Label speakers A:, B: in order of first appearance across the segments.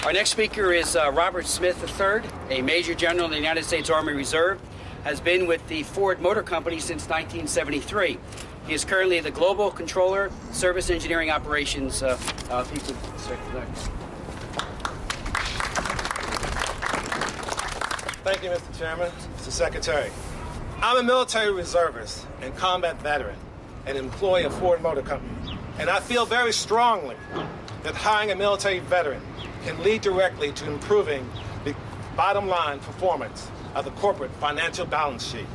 A: Our next speaker is Robert Smith III, a Major General in the United States Army Reserve, has been with the Ford Motor Company since 1973. He is currently the Global Controller, Service Engineering Operations. If you could start next.
B: Thank you, Mr. Chairman, Mr. Secretary. I'm a military reservist and combat veteran, an employee of Ford Motor Company, and I feel very strongly that hiring a military veteran can lead directly to improving the bottom line performance of the corporate financial balance sheet.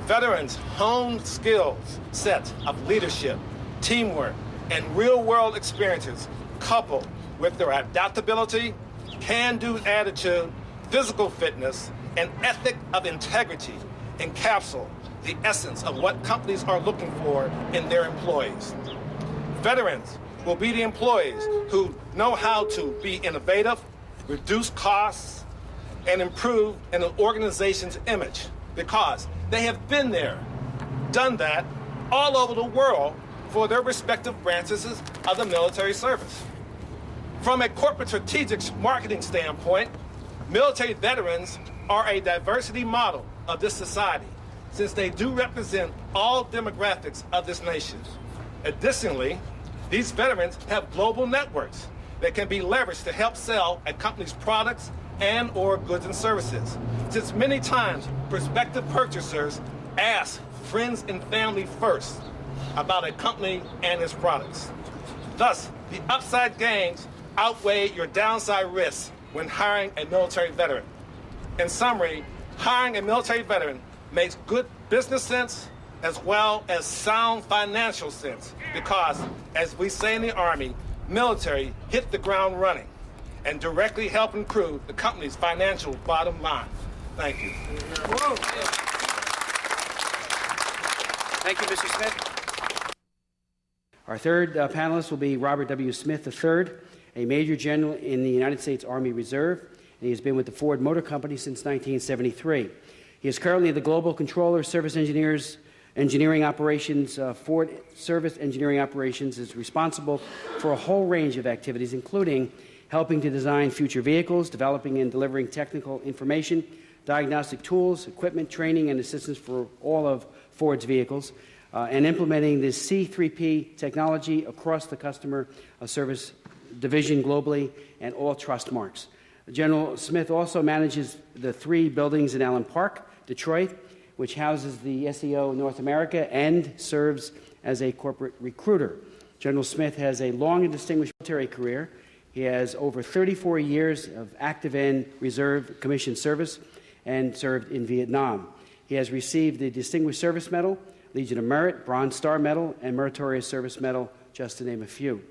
B: Veterans' honed skills sets of leadership, teamwork, and real-world experiences coupled with their adaptability, can-do attitude, physical fitness, and ethic of integrity encapsulate the essence of what companies are looking for in their employees. Veterans will be the employees who know how to be innovative, reduce costs, and improve an organization's image because they have been there, done that all over the world for their respective branches of the military service. From a corporate strategic marketing standpoint, military veterans are a diversity model of this society since they do represent all demographics of this nation. Additionally, these veterans have global networks that can be leveraged to help sell a company's products and or goods and services, since many times prospective purchasers ask friends and family first about a company and its products. Thus, the upside gains outweigh your downside risks when hiring a military veteran. In summary, hiring a military veteran makes good business sense as well as sound financial sense because, as we say in the Army, military hit the ground running and directly help improve the company's financial bottom line. Thank you.
A: Thank you, Mr. Smith. Our third panelist will be Robert W. Smith III, a Major General in the United States Army Reserve, and he has been with the Ford Motor Company since 1973. He is currently the Global Controller, Service Engineering Operations. Ford Service Engineering Operations is responsible for a whole range of activities, including helping to design future vehicles, developing and delivering technical information, diagnostic tools, equipment, training, and assistance for all of Ford's vehicles, and implementing the C3P technology across the customer service division globally and all trust marks. General Smith also manages the 3 buildings in Allen Park, Detroit, which houses the SEO North America and serves as a corporate recruiter. General Smith has a long and distinguished military career. He has over 34 years of active and reserve commissioned service and served in Vietnam. He has received the Distinguished Service Medal, Legion of Merit, Bronze Star Medal, and Meritorious Service Medal, just to name a few.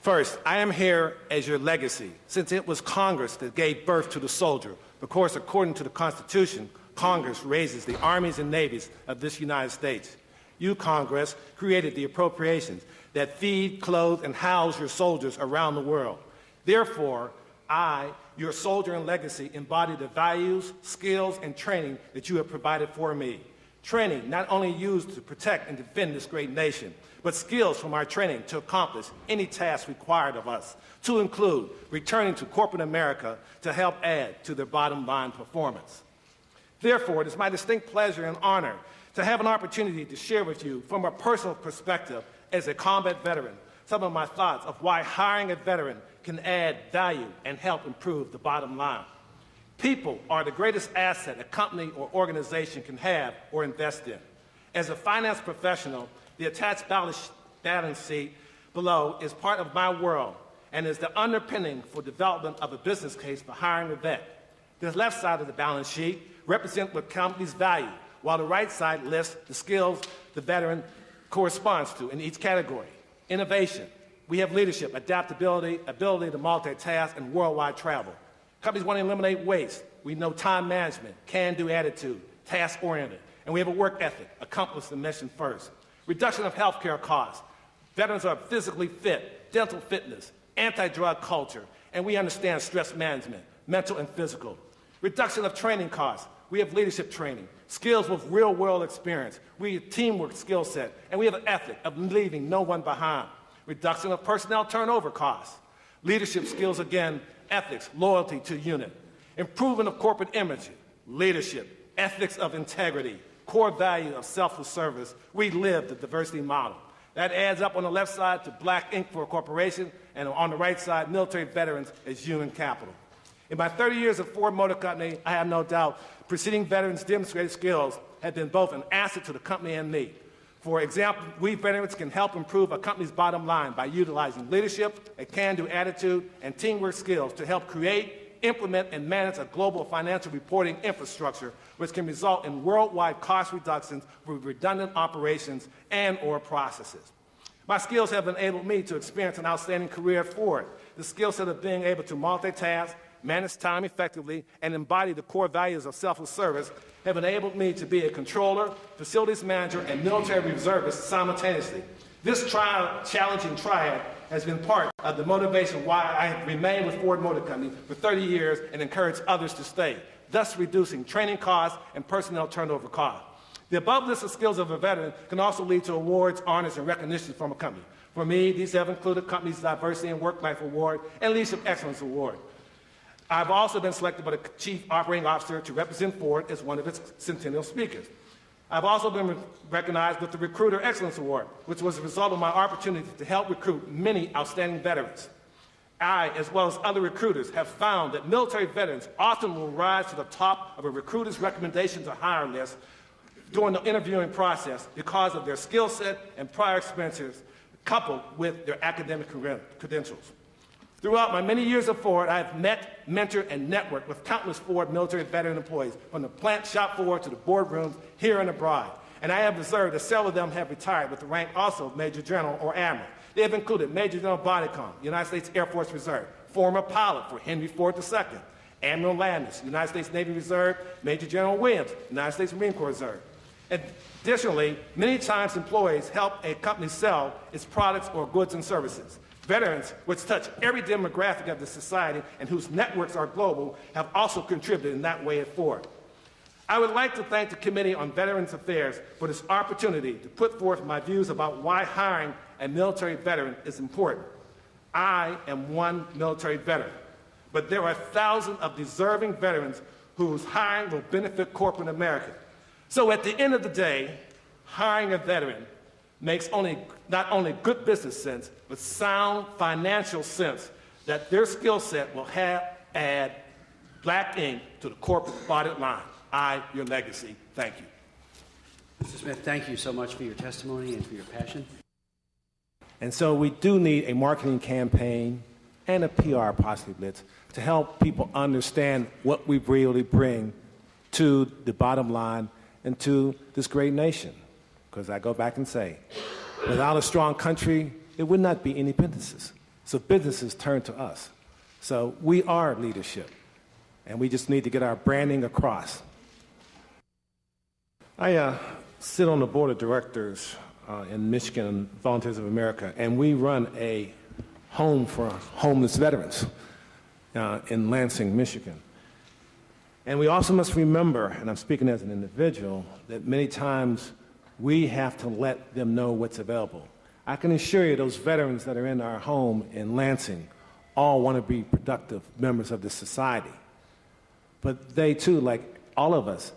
B: First, I am here as your legacy, since it was Congress that gave birth to the soldier. Of course, according to the Constitution, Congress raises the armies and navies of this United States. You, Congress, created the appropriations that feed, clothe, and house your soldiers around the world. Therefore, I, your soldier and legacy, embody the values, skills, and training that you have provided for me. Training not only used to protect and defend this great nation, but skills from our training to accomplish any task required of us, to include returning to corporate America to help add to their bottom line performance. Therefore, it is my distinct pleasure and honor to have an opportunity to share with you, from a personal perspective as a combat veteran, some of my thoughts of why hiring a veteran can add value and help improve the bottom line. People are the greatest asset a company or organization can have or invest in. As a finance professional, the attached balance sheet below is part of my world and is the underpinning for development of a business case for hiring a vet. The left side of the balance sheet represents what companies value, while the right side lists the skills the veteran corresponds to in each category. Innovation. We have leadership, adaptability, ability to multitask, and worldwide travel. Companies want to eliminate waste. We know time management, can-do attitude, task-oriented, and we have a work ethic, accomplish the mission first. Reduction of healthcare costs. Veterans are physically fit, dental fitness, anti-drug culture, and we understand stress management, mental and physical. Reduction of training costs. We have leadership training, skills with real-world experience. We have teamwork skill set, and we have an ethic of leaving no one behind. Reduction of personnel turnover costs. Leadership skills, again, ethics, loyalty to unit, improvement of corporate image, leadership, ethics of integrity, core value of selfless service. We live the diversity model. That adds up on the left side to Black Ink for a corporation, and on the right side, military veterans as human capital. In my 30 years at Ford Motor Company, I have no doubt preceding veterans' demonstrated skills have been both an asset to the company and me. For example, we veterans can help improve a company's bottom line by utilizing leadership, a can-do attitude, and teamwork skills to help create, implement, and manage a global financial reporting infrastructure which can result in worldwide cost reductions for redundant operations and/or processes. My skills have enabled me to experience an outstanding career at Ford. The skill set of being able to multitask, manage time effectively, and embody the core values of selfless service have enabled me to be a controller, facilities manager, and military reservist simultaneously. This challenging triad has been part of the motivation why I have remained with Ford Motor Company for 30 years and encouraged others to stay, thus reducing training costs and personnel turnover costs. The above list of skills of a veteran can also lead to awards, honors, and recognition from a company. For me, these have included company's Diversity and Work-Life Award and Leadership Excellence Award. I've also been selected by the Chief Operating Officer to represent Ford as one of its centennial speakers. I've also been recognized with the Recruiter Excellence Award, which was a result of my opportunity to help recruit many outstanding veterans. I, as well as other recruiters, have found that military veterans often will rise to the top of a recruiter's recommendation to hire list during the interviewing process because of their skill set and prior experiences coupled with their academic credentials. Throughout my many years at Ford, I have met, mentored, and networked with countless Ford military veteran employees, from the plant shop floor to the boardrooms here and abroad. And I have observed that several of them have retired with the rank also of Major General or Admiral. They have included Major General Bodycom, United States Air Force Reserve, former pilot for Henry Ford II, Admiral Landis, United States Navy Reserve, Major General Williams, United States Marine Corps Reserve. Additionally, many times employees help a company sell its products or goods and services. Veterans, which touch every demographic of the society and whose networks are global, have also contributed in that way at Ford. I would like to thank the Committee on Veterans Affairs for this opportunity to put forth my views about why hiring a military veteran is important. I am one military veteran, but there are thousands of deserving veterans whose hiring will benefit corporate America. So at the end of the day, hiring a veteran makes not only good business sense, but sound financial sense that their skill set will add Black Ink to the corporate bottom line. Your legacy. Thank you.
A: Mr. Smith, thank you so much for your testimony and for your passion.
B: And so we do need a marketing campaign and a PR possibly blitz to help people understand what we really bring to the bottom line and to this great nation. Because I go back and say, without a strong country, there would not be any businesses. So businesses turn to us. So we are leadership, and we just need to get our branding across. I sit on the board of directors in Michigan Volunteers of America, and we run a home for homeless veterans in Lansing, Michigan. And we also must remember, and I'm speaking as an individual, that many times we have to let them know what's available. I can assure you those veterans that are in our home in Lansing all want to be productive members of the society. But they too, like all of us,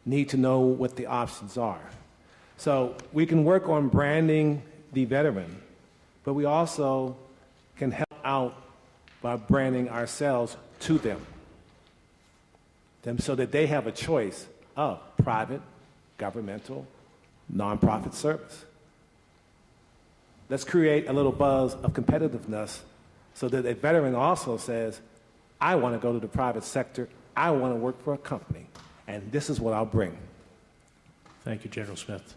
B: need to know what the options are. So we can work on branding the veteran, but we also can help out by branding ourselves to them so that they have a choice of private, governmental, nonprofit service. Let's create a little buzz of competitiveness so that a veteran also says, I want to go to the private sector, I want to work for a company, and this is what I'll bring.
C: Thank you, General Smith.